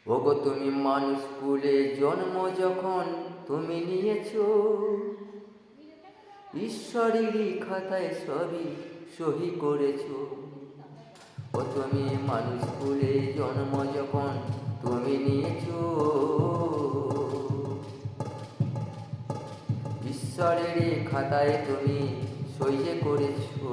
ওগো তুমি মানুষ কুলে জন্ম যখন তুমি নিয়েছো, ঈশ্বরেরই খাতায় সবই সহি করেছো। ও তুমি মানুষ কুলে জন্ম যখন তুমি নিয়েছো, ঈশ্বরেরই খাতায় তুমি সই করেছো।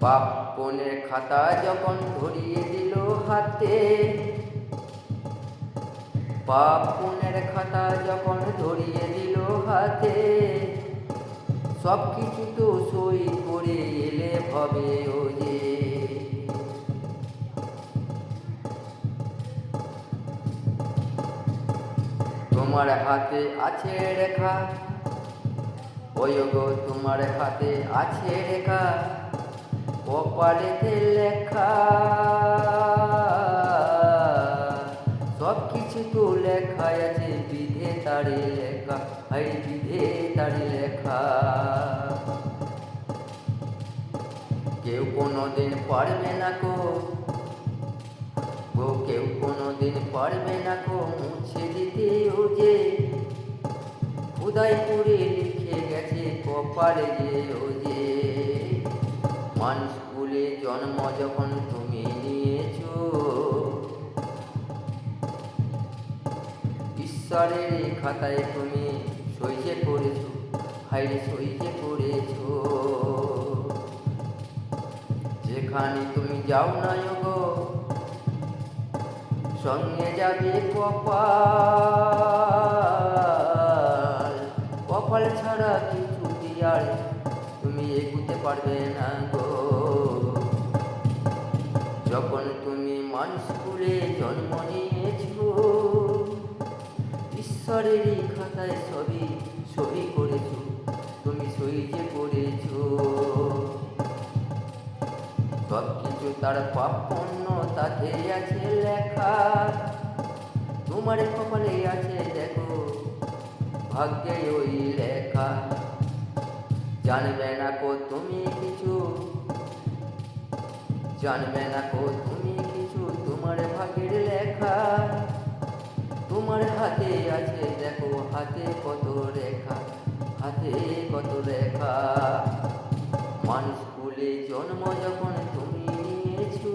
পাপ পুণ্যের খাতা যখন ধরিয়ে দিল হাতে, পাপ পুণ্যের খাতা যখন ধরিয়ে দিল হাতে, সব কিছু তো সই করে এলে হবে ও যে। তোমার হাতে আছে রেখা, ওই গো তোমার হাতে আছে রেখা, কপালেতে লেখা। সব কিছু তো লেখাই আছে, বিধাতারই লেখা, হাই বিধাতারই লেখা। কেউ কোনোদিন পারবে না গো, কেউ কোনোদিন পারবে না গো মুছে দিতে ও যে, খোদাই করে লিখে গেছে কপালে যে ও যে। মানুষ কুলে জন্ম যখন তুমি নিয়েছো, ঈশ্বরের খাতায় তুমি সই করেছো, হাইরে সই করেছো। যেখানে তুমি যাও না গো, সঙ্গে যাবে কপাল, কপাল ছাড়া কিছু দিয়ার তুমি এগুতে পারবে না গো। যখন তুমি মানুষ কুলে জন্ম নিয়েছো, ঈশ্বরেরই খাতায় সবই সই করেছো, তুমি সই করেছো। সব কিছু তার পাপ পুণ্য তাতে আছে লেখা, তোমার কপালে আছে দেখো ভাগ্যে ওই লেখা। জানবে না কো তুমি কিছু, জানবে না কো তুমি কিছু, তোমার ভাগ্যের লেখা। তোমার হাতে আছে দেখো, হাতে কত রেখা, হাতে কত রেখা। মানুষ কুলে জন্ম যখন তুমি নিয়েছো,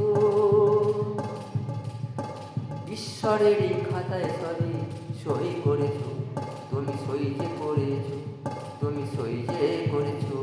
ঈশ্বরেরই খাতায় সবই সই করেছো, তুমি সই করেছো, তুমি সই করেছো।